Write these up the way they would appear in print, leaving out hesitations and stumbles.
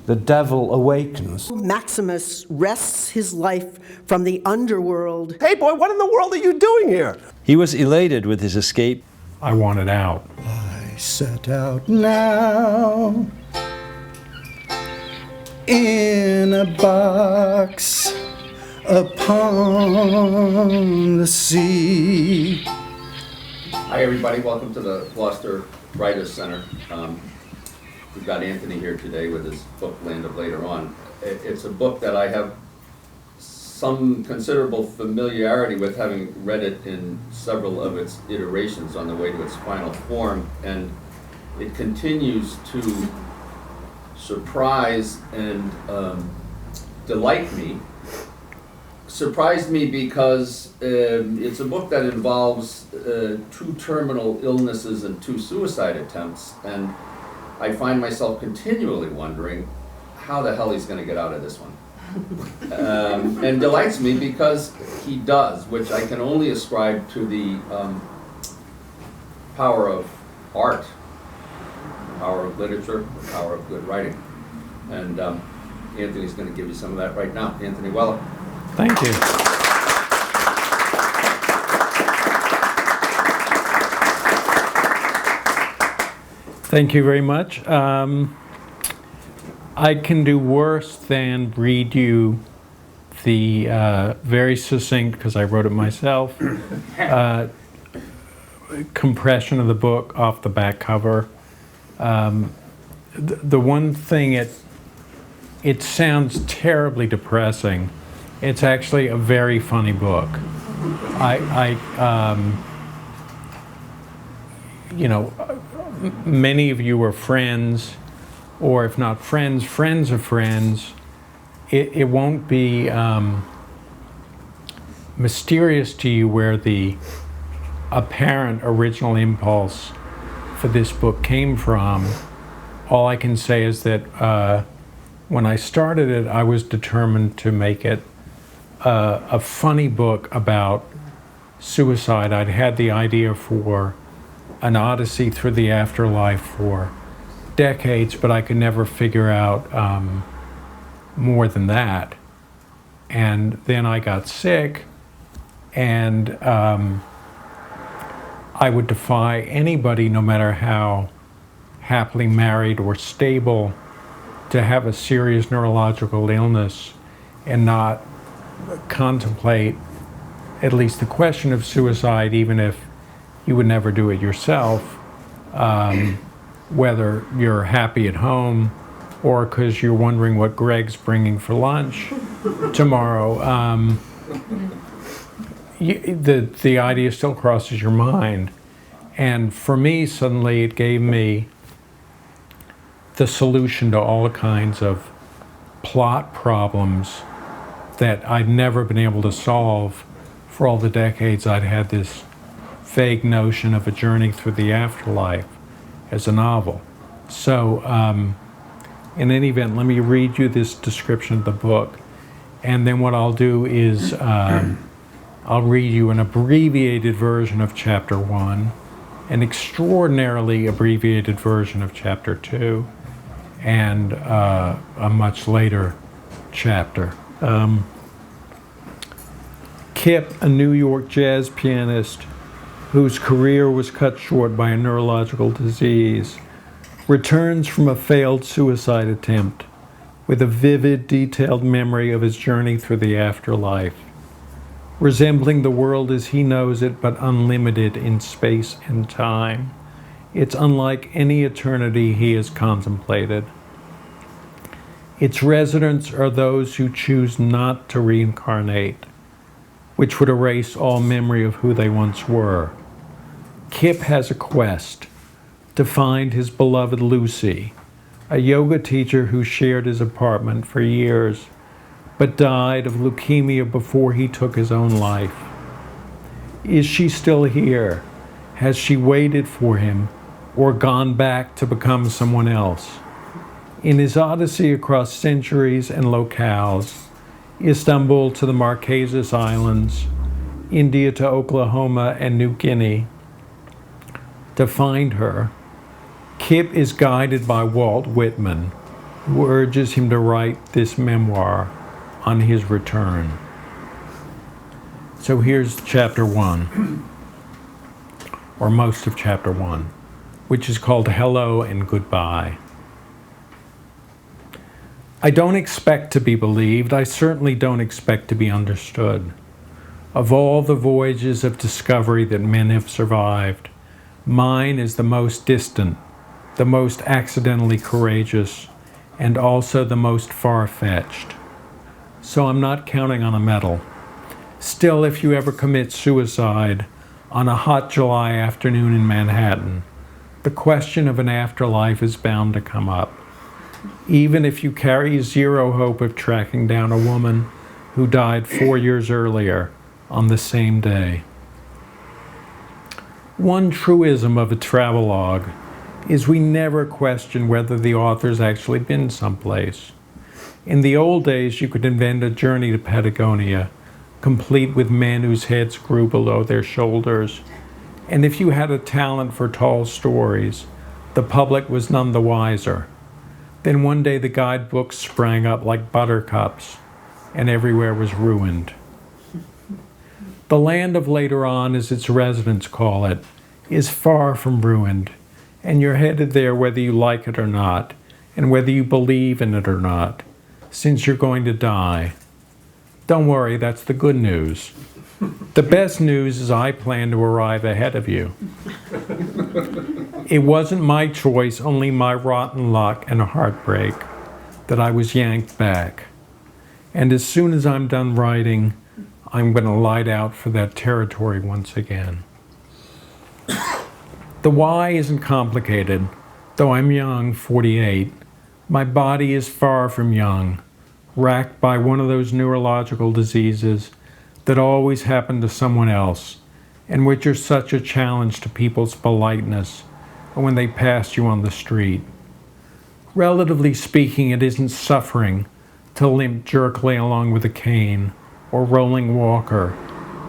the devil awakens. Maximus wrests his life from the underworld. Hey boy, what in the world are you doing here? He was elated with his escape. I wanted out. I set out now in a box upon the sea. Hi everybody, welcome to the Gloucester Writers Center. We've got Anthony here today with his book, Land of Later On. It's a book that I have some considerable familiarity with, having read it in several of its iterations on the way to its final form, and it continues to surprise and delight me. Surprised me because it's a book that involves 2 terminal illnesses and 2 suicide attempts, and I find myself continually wondering how the hell he's going to get out of this one. And delights me because he does, which I can only ascribe to the power of art, the power of literature, the power of good writing. And Anthony's going to give you some of that right now. Anthony Weller. Thank you. Thank you very much. I can do worse than read you the very succinct, because I wrote it myself, compression of the book off the back cover. The one thing, it sounds terribly depressing. It's actually a very funny book. Many of you are friends, or if not friends, friends of friends. It won't be mysterious to you where the apparent original impulse for this book came from. All I can say is that when I started it, I was determined to make it a funny book about suicide. I'd had the idea for an odyssey through the afterlife for decades, but I could never figure out more than that. And then I got sick, and I would defy anybody, no matter how happily married or stable, to have a serious neurological illness and not contemplate at least the question of suicide, even if you would never do it yourself, whether you're happy at home or because you're wondering what Greg's bringing for lunch tomorrow. The idea still crosses your mind. And for me, suddenly it gave me the solution to all kinds of plot problems that I'd never been able to solve for all the decades I'd had this vague notion of a journey through the afterlife as a novel. So in any event, let me read you this description of the book, and then what I'll do is I'll read you an abbreviated version of chapter 1, an extraordinarily abbreviated version of chapter 2, and a much later chapter. Kip, a New York jazz pianist whose career was cut short by a neurological disease, returns from a failed suicide attempt with a vivid, detailed memory of his journey through the afterlife, resembling the world as he knows it, but unlimited in space and time. It's unlike any eternity he has contemplated. Its residents are those who choose not to reincarnate, which would erase all memory of who they once were. Kip has a quest to find his beloved Lucy, a yoga teacher who shared his apartment for years, but died of leukemia before he took his own life. Is she still here? Has she waited for him or gone back to become someone else? In his odyssey across centuries and locales, Istanbul to the Marquesas Islands, India to Oklahoma and New Guinea, to find her, Kip is guided by Walt Whitman, who urges him to write this memoir on his return. So here's chapter 1, or most of chapter 1, which is called Hello and Goodbye. I don't expect to be believed. I certainly don't expect to be understood. Of all the voyages of discovery that men have survived, mine is the most distant, the most accidentally courageous, and also the most far-fetched. So I'm not counting on a medal. Still, if you ever commit suicide on a hot July afternoon in Manhattan, the question of an afterlife is bound to come up, even if you carry zero hope of tracking down a woman who died 4 years earlier on the same day. One truism of a travelogue is we never question whether the author's actually been someplace. In the old days, you could invent a journey to Patagonia, complete with men whose heads grew below their shoulders. And if you had a talent for tall stories, the public was none the wiser. Then one day the guidebooks sprang up like buttercups, and everywhere was ruined. The land of later on, as its residents call it, is far from ruined, and you're headed there whether you like it or not, and whether you believe in it or not, since you're going to die. Don't worry, that's the good news. The best news is I plan to arrive ahead of you. It wasn't my choice, only my rotten luck and heartbreak, that I was yanked back. And as soon as I'm done writing, I'm going to light out for that territory once again. The why isn't complicated. Though I'm young, 48, my body is far from young, racked by one of those neurological diseases that always happen to someone else, and which are such a challenge to people's politeness when they pass you on the street. Relatively speaking, it isn't suffering to limp jerkily along with a cane or rolling walker,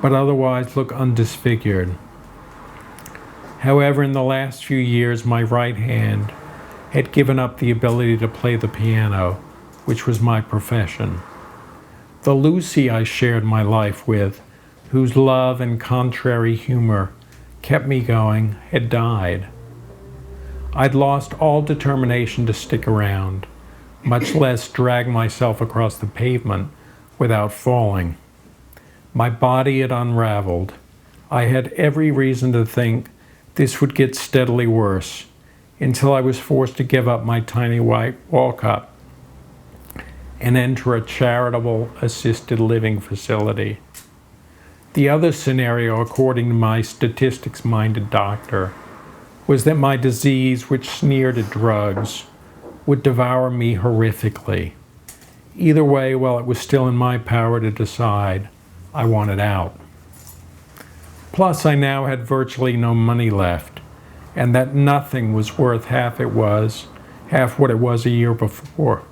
but otherwise look undisfigured. However, in the last few years, my right hand had given up the ability to play the piano, which was my profession. The Lucy I shared my life with, whose love and contrary humor kept me going, had died. I'd lost all determination to stick around, much less drag myself across the pavement without falling. My body had unraveled. I had every reason to think this would get steadily worse, until I was forced to give up my tiny white walk-up and enter a charitable assisted living facility. The other scenario, according to my statistics-minded doctor, was that my disease, which sneered at drugs, would devour me horrifically. Either way, while it was still in my power to decide, I wanted out. Plus, I now had virtually no money left, and that nothing was worth half what it was a year before.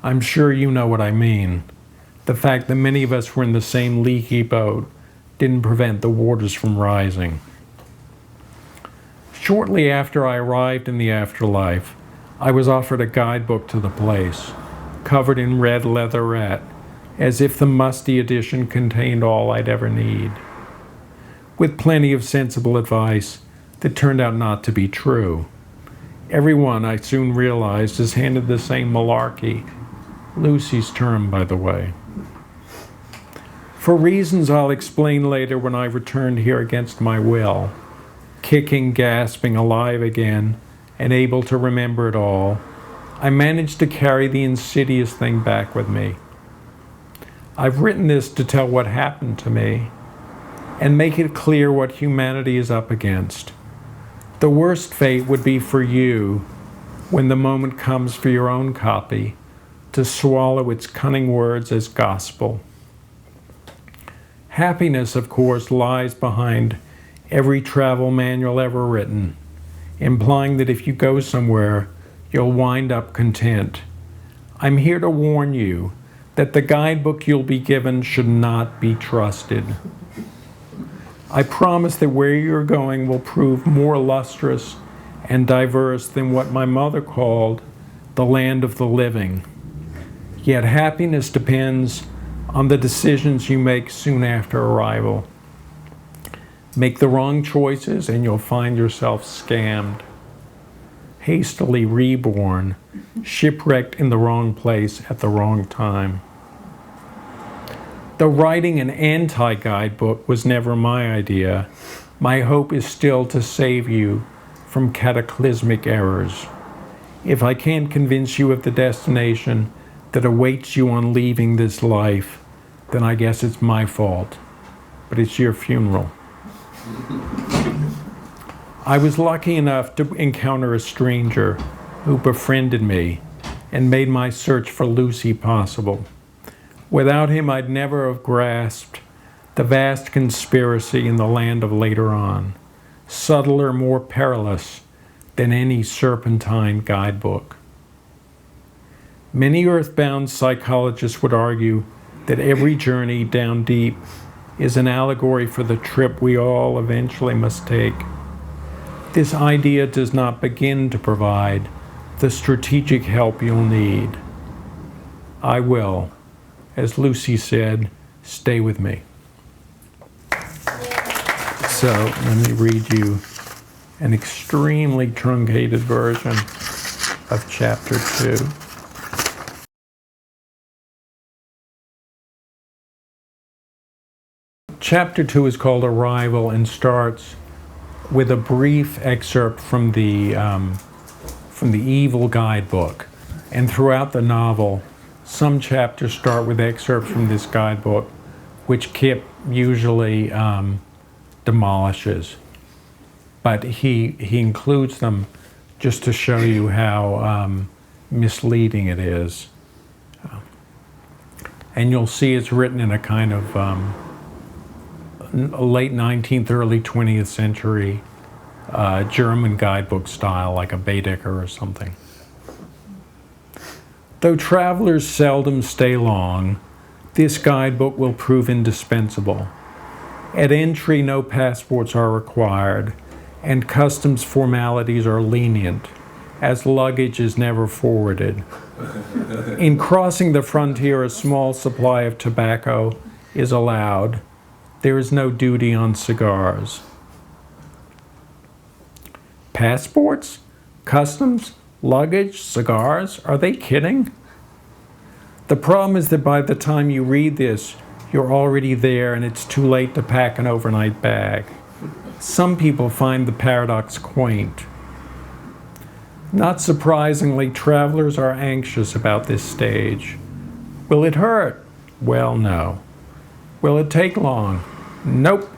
I'm sure you know what I mean. The fact that many of us were in the same leaky boat didn't prevent the waters from rising. Shortly after I arrived in the afterlife, I was offered a guidebook to the place, covered in red leatherette, as if the musty edition contained all I'd ever need, with plenty of sensible advice that turned out not to be true. Everyone, I soon realized, is handed the same malarkey. Lucy's term, by the way. For reasons I'll explain later when I returned here against my will, kicking, gasping, alive again, and able to remember it all, I managed to carry the insidious thing back with me. I've written this to tell what happened to me and make it clear what humanity is up against. The worst fate would be for you, when the moment comes for your own copy, to swallow its cunning words as gospel. Happiness, of course, lies behind every travel manual ever written, implying that if you go somewhere, you'll wind up content. I'm here to warn you that the guidebook you'll be given should not be trusted. I promise that where you're going will prove more lustrous and diverse than what my mother called the land of the living. Yet happiness depends on the decisions you make soon after arrival. Make the wrong choices and you'll find yourself scammed, hastily reborn, shipwrecked in the wrong place at the wrong time. Though writing an anti-guidebook was never my idea, my hope is still to save you from cataclysmic errors. If I can't convince you of the destination that awaits you on leaving this life, then I guess it's my fault. But it's your funeral. I was lucky enough to encounter a stranger who befriended me and made my search for Lucy possible. Without him, I'd never have grasped the vast conspiracy in the land of later on, subtler, more perilous than any serpentine guidebook. Many earthbound psychologists would argue that every journey down deep is an allegory for the trip we all eventually must take. This idea does not begin to provide the strategic help you'll need. I will, as Lucy said, stay with me. So let me read you an extremely truncated version of chapter 2. Chapter 2 is called Arrival and starts with a brief excerpt from the Evil Guidebook. And throughout the novel, some chapters start with excerpts from this guidebook, which Kip usually demolishes. But he includes them just to show you how misleading it is. And you'll see it's written in a kind of late 19th, early 20th century German guidebook style, like a Baedeker or something. Though travelers seldom stay long, this guidebook will prove indispensable. At entry, no passports are required, and customs formalities are lenient, as luggage is never forwarded. In crossing the frontier, a small supply of tobacco is allowed. There is no duty on cigars. Passports? Customs? Luggage? Cigars? Are they kidding? The problem is that by the time you read this, you're already there and it's too late to pack an overnight bag. Some people find the paradox quaint. Not surprisingly, travelers are anxious about this stage. Will it hurt? Well, no. Will it take long? Nope.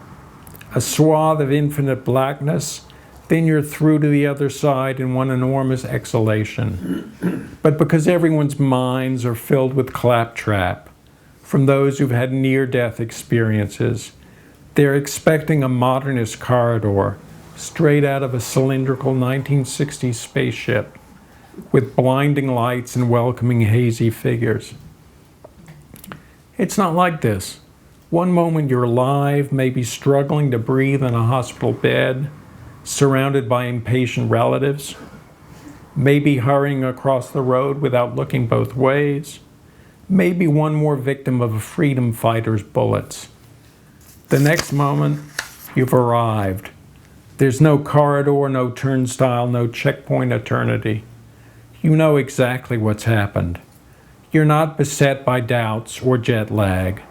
A swath of infinite blackness, then you're through to the other side in one enormous exhalation. But because everyone's minds are filled with claptrap, from those who've had near-death experiences, they're expecting a modernist corridor straight out of a cylindrical 1960s spaceship with blinding lights and welcoming hazy figures. It's not like this. One moment you're alive, maybe struggling to breathe in a hospital bed, surrounded by impatient relatives, maybe hurrying across the road without looking both ways, maybe one more victim of a freedom fighter's bullets. The next moment, you've arrived. There's no corridor, no turnstile, no checkpoint eternity. You know exactly what's happened. You're not beset by doubts or jet lag,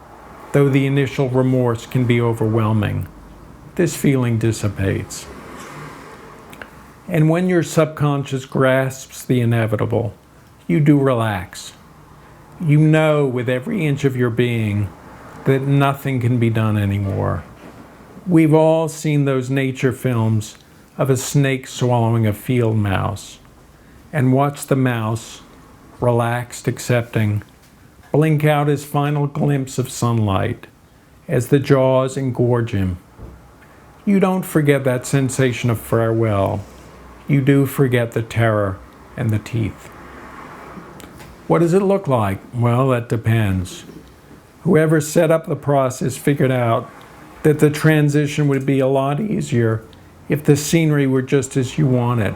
though the initial remorse can be overwhelming. This feeling dissipates. And when your subconscious grasps the inevitable, you do relax. You know with every inch of your being that nothing can be done anymore. We've all seen those nature films of a snake swallowing a field mouse, and watched the mouse, relaxed, accepting, blink out his final glimpse of sunlight as the jaws engorge him. You don't forget that sensation of farewell. You do forget the terror and the teeth. What does it look like? Well, that depends. Whoever set up the process figured out that the transition would be a lot easier if the scenery were just as you want it.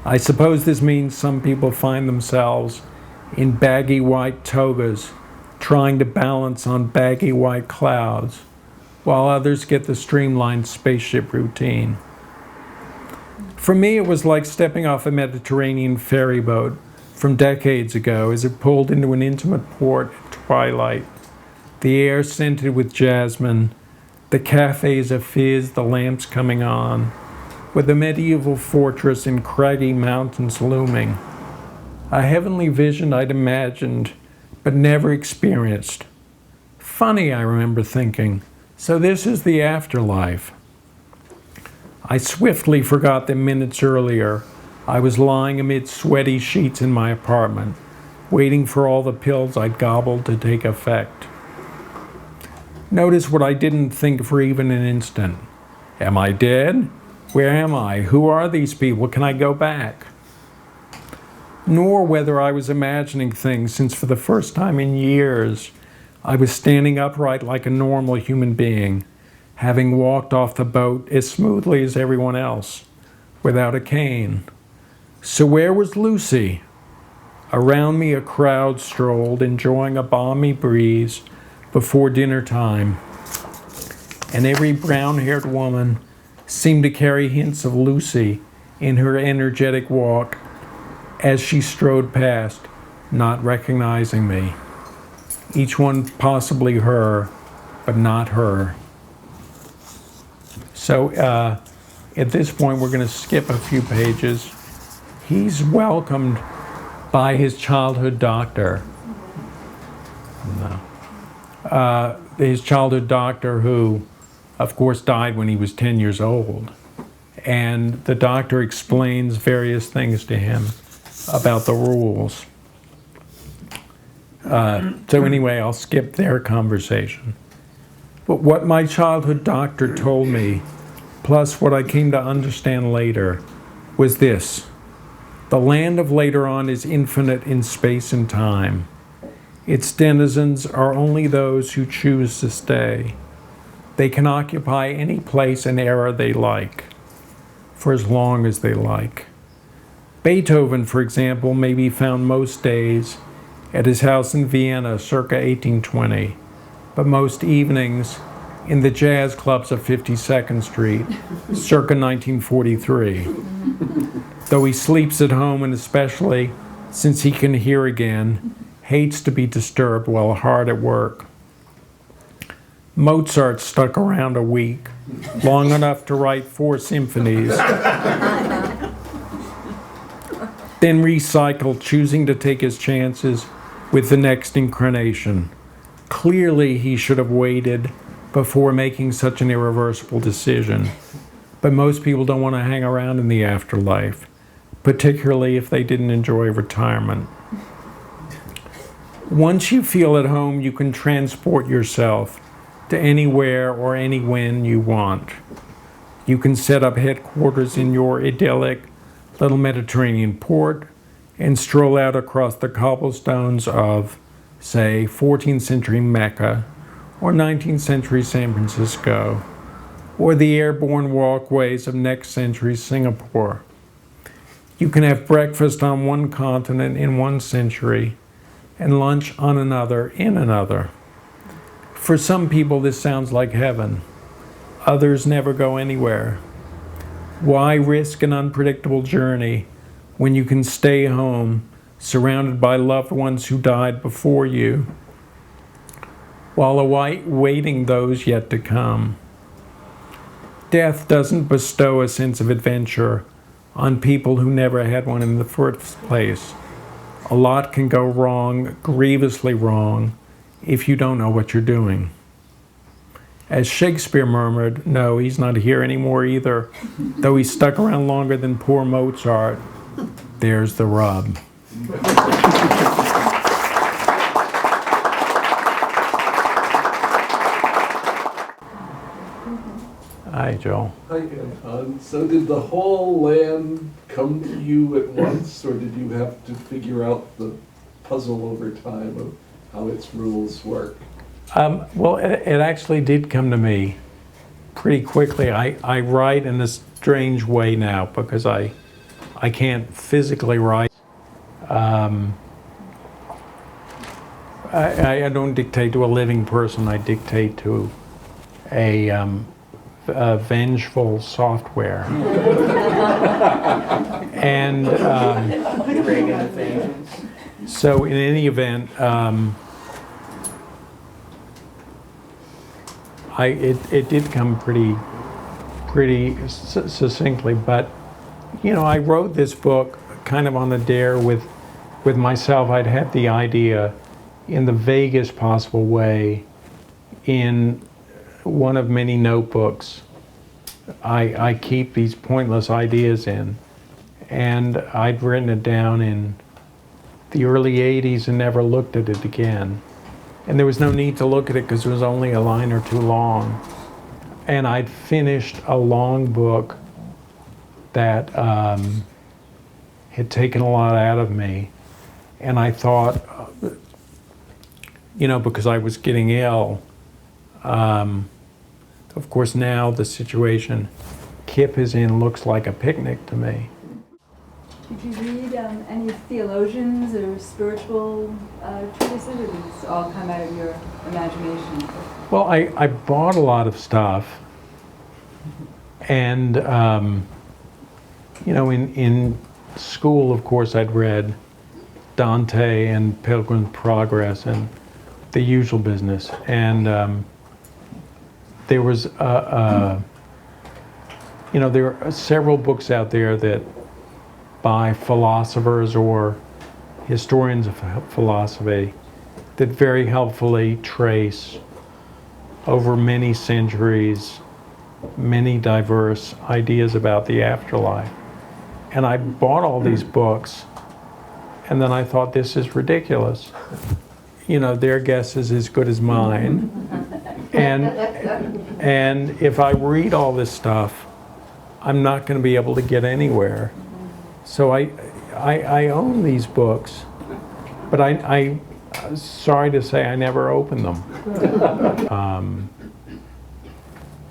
I suppose this means some people find themselves in baggy white togas, trying to balance on baggy white clouds, while others get the streamlined spaceship routine. For me, it was like stepping off a Mediterranean ferry boat from decades ago as it pulled into an intimate port at twilight, the air scented with jasmine, the cafes afizz, the lamps coming on, with a medieval fortress in craggy mountains looming. A heavenly vision I'd imagined, but never experienced. Funny, I remember thinking, so this is the afterlife. I swiftly forgot that minutes earlier, I was lying amid sweaty sheets in my apartment, waiting for all the pills I'd gobbled to take effect. Notice what I didn't think for even an instant. Am I dead? Where am I? Who are these people? Can I go back? Nor whether I was imagining things, since for the first time in years, I was standing upright like a normal human being, having walked off the boat as smoothly as everyone else, without a cane. So where was Lucy? Around me a crowd strolled, enjoying a balmy breeze before dinner time, and every brown-haired woman seemed to carry hints of Lucy in her energetic walk as she strode past, not recognizing me. Each one possibly her, but not her. So at this point, we're going to skip a few pages. He's welcomed by his childhood doctor. His childhood doctor, who, of course, died when he was 10 years old. And the doctor explains various things to him about the rules. So anyway, I'll skip their conversation. But what my childhood doctor told me, plus what I came to understand later, was this. The land of later on is infinite in space and time. Its denizens are only those who choose to stay. They can occupy any place and era they like, for as long as they like. Beethoven, for example, may be found most days at his house in Vienna circa 1820, but most evenings in the jazz clubs of 52nd Street circa 1943. Though he sleeps at home, and especially since he can hear again, hates to be disturbed while hard at work. Mozart stuck around a week, long enough to write 4 symphonies, then recycled, choosing to take his chances with the next incarnation. Clearly, he should have waited before making such an irreversible decision. But most people don't want to hang around in the afterlife, particularly if they didn't enjoy retirement. Once you feel at home, you can transport yourself to anywhere or any when you want. You can set up headquarters in your idyllic little Mediterranean port and stroll out across the cobblestones of, say, 14th century Mecca or 19th century San Francisco, or the airborne walkways of next century Singapore. You can have breakfast on one continent in one century and lunch on another in another. For some people, this sounds like heaven. Others never go anywhere. Why risk an unpredictable journey when you can stay home, surrounded by loved ones who died before you, while awaiting those yet to come? Death doesn't bestow a sense of adventure on people who never had one in the first place. A lot can go wrong, grievously wrong, if you don't know what you're doing. As Shakespeare murmured, no, he's not here anymore either, though he stuck around longer than poor Mozart. There's the rub. Hi, Joel. Hi, Anton. So did the whole land come to you at once, or did you have to figure out the puzzle over time of how its rules work? Well, it actually did come to me pretty quickly. I write in a strange way now because I I can't physically write. I don't dictate to a living person. I dictate to a vengeful software. And so in any event, it did come pretty succinctly, but you know, I wrote this book kind of on a dare with myself. I'd had the idea in the vaguest possible way in one of many notebooks I keep these pointless ideas in, and I'd written it down in the early 80s and never looked at it again. And there was no need to look at it because it was only a line or two long. And I'd finished a long book that had taken a lot out of me. And I thought, you know, because I was getting ill, of course now the situation Kip is in looks like a picnic to me. Did you read any theologians or spiritual treatises, or did this all come out of your imagination? Well, I bought a lot of stuff, and you know, in school, of course, I'd read Dante and Pilgrim's Progress and the usual business, and there was you know, there are several books out there that by philosophers or historians of philosophy that very helpfully trace over many centuries many diverse ideas about the afterlife. And I bought all these books, and then I thought, this is ridiculous. You know, their guess is as good as mine. And if I read all this stuff, I'm not going to be able to get anywhere. So I own these books, but I sorry to say I never opened them.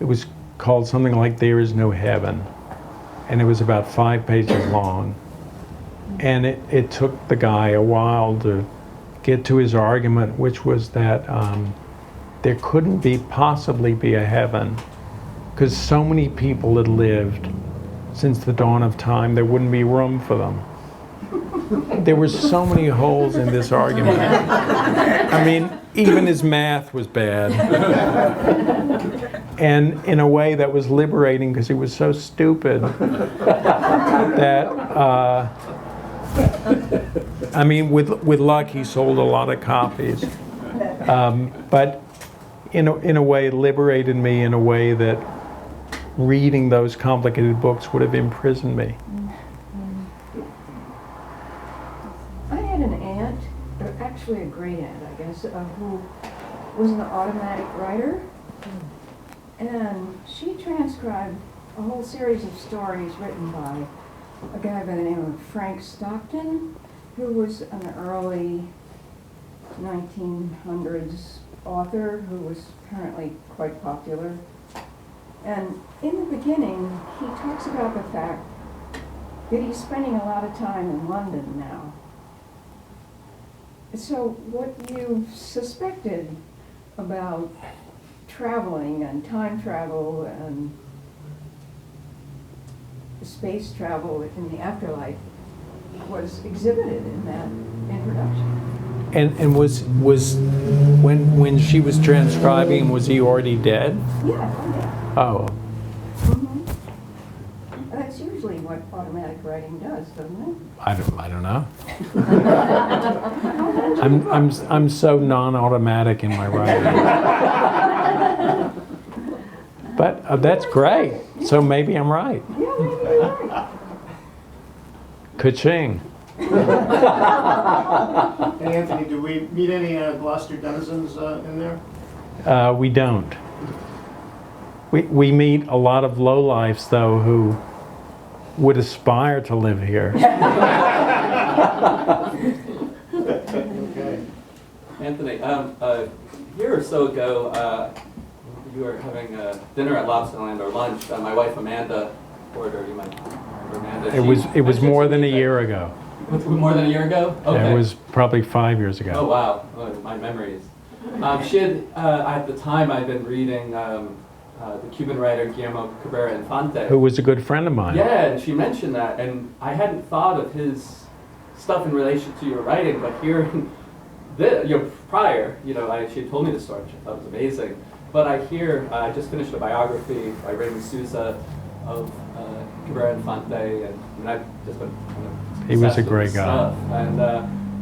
It was called something like There Is No Heaven, and it was about 5 pages long. And it took the guy a while to get to his argument, which was that there couldn't possibly be a heaven, because so many people had lived since the dawn of time, there wouldn't be room for them. There were so many holes in this argument. I mean, even his math was bad. And in a way that was liberating, because he was so stupid that, I mean, with luck, he sold a lot of copies. But in a way, liberated me in a way that reading those complicated books would have imprisoned me. I had an aunt, or actually a great aunt, I guess, who was an automatic writer, and she transcribed a whole series of stories written by a guy by the name of Frank Stockton, who was an early 1900s author who was apparently quite popular. And in the beginning, he talks about the fact that he's spending a lot of time in London now. So what you suspected about traveling and time travel and space travel in the afterlife was exhibited in that introduction. And was when she was transcribing, was he already dead? Yeah. Oh. Mm-hmm. That's usually what automatic writing does, doesn't it? I don't know. I'm so non-automatic in my writing. But that's great. So maybe I'm right. Yeah, maybe you're right. Ka-ching. And Anthony, do we meet any Gloucester denizens in there? We don't. We meet a lot of lowlifes, though, who would aspire to live here. Okay. Anthony, a year or so ago, you were having dinner at Lobsterland or lunch. My wife Amanda reporter. You might remember Amanda. It was mentioned more to than me a that- year ago. More than a year ago? Okay. It was probably 5 years ago. Oh, wow. Oh, my memories. She had, at the time, I'd been reading the Cuban writer Guillermo Cabrera Infante. Who was a good friend of mine. Yeah, and she mentioned that, and I hadn't thought of his stuff in relation to your writing, but hearing this, prior, she had told me this story, which I thought was amazing. But I hear, I just finished a biography by Raymond Sousa of Cabrera Infante, and I've just been kind of He was a obsessed with great his guy. stuff. And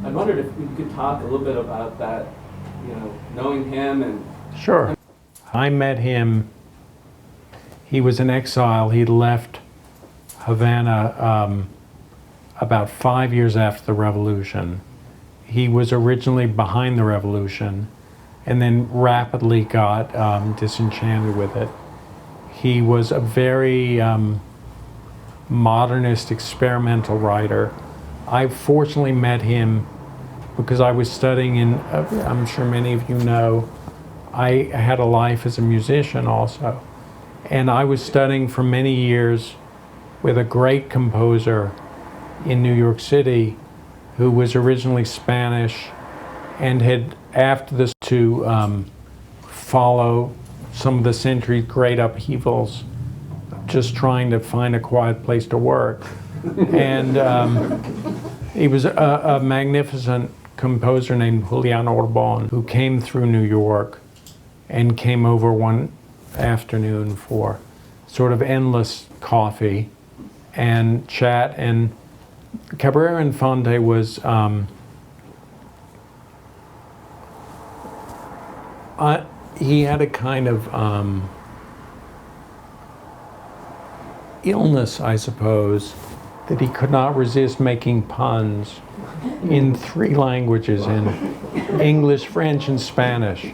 I wondered if you could talk a little bit about that, knowing him and. Sure. I met him, he was in exile. He left Havana about 5 years after the revolution. He was originally behind the revolution and then rapidly got disenchanted with it. He was a very modernist, experimental writer. I fortunately met him because I was studying in, I'm sure many of you know, I had a life as a musician also. And I was studying for many years with a great composer in New York City who was originally Spanish and had, after this, to follow some of the century's great upheavals, just trying to find a quiet place to work. And he was a magnificent composer named Julian Orbon, who came through New York and came over one afternoon for sort of endless coffee and chat. And Cabrera Infante was he had a kind of illness, I suppose, that he could not resist making puns in 3 languages, in English, French, and Spanish.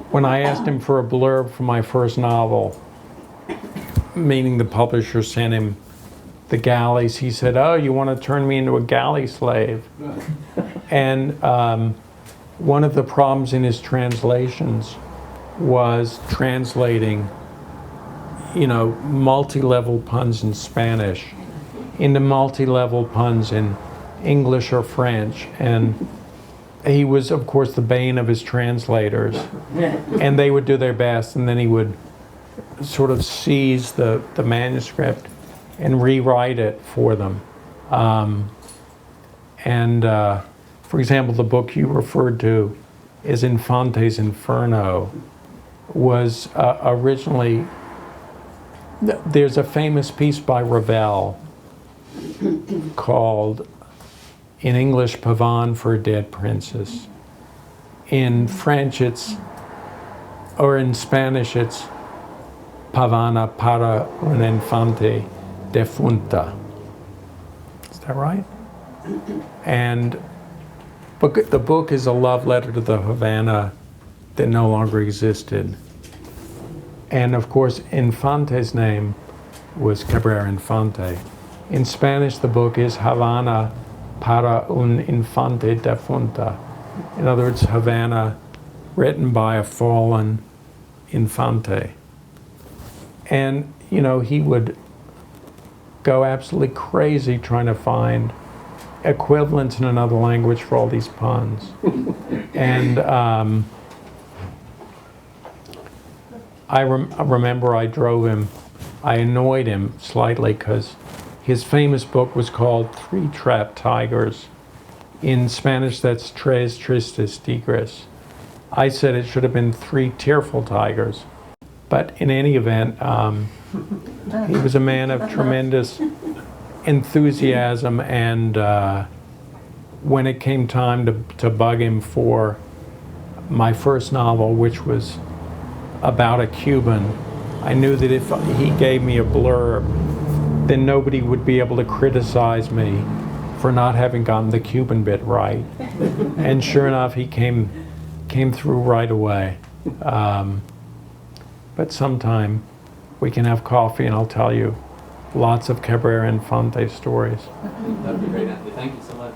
When I asked him for a blurb for my first novel, meaning the publisher sent him The Galleys, he said, "Oh, you want to turn me into a galley slave?" And one of the problems in his translations was translating, multi-level puns in Spanish into multi-level puns in English or French. And he was, of course, the bane of his translators. And they would do their best, and then he would sort of seize the manuscript and rewrite it for them. For example, the book you referred to is Infante's Inferno, was originally, there's a famous piece by Ravel called, in English, Pavane for a Dead Princess. In French, or in Spanish, it's Pavana para un infante defunta. Is that right? And the book is a love letter to the Havana that no longer existed. And of course, Infante's name was Cabrera Infante. In Spanish, the book is Havana para un infante defunta. In other words, Havana, written by a fallen infante. And, he would go absolutely crazy trying to find equivalents in another language for all these puns. And I remember I annoyed him slightly because his famous book was called Three Trapped Tigers. In Spanish, that's Tres Tristes Tigres. I said it should have been Three Tearful Tigers. But in any event, he was a man of tremendous enthusiasm, and when it came time to bug him for my first novel, which was about a Cuban, I knew that if he gave me a blurb, then nobody would be able to criticize me for not having gotten the Cuban bit right. And sure enough, he came through right away. But sometime we can have coffee and I'll tell you lots of Cabrera Infante stories. That'd be great, Anthony. Thank you so much.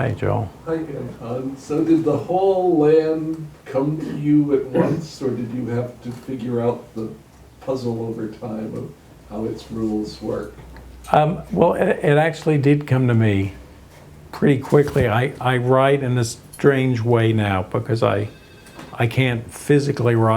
Hi, Joe. Hi, Anton. So did the whole land come to you at once, or did you have to figure out the puzzle over time of how its rules work? Well, it actually did come to me pretty quickly. I write in a strange way now because I can't physically write.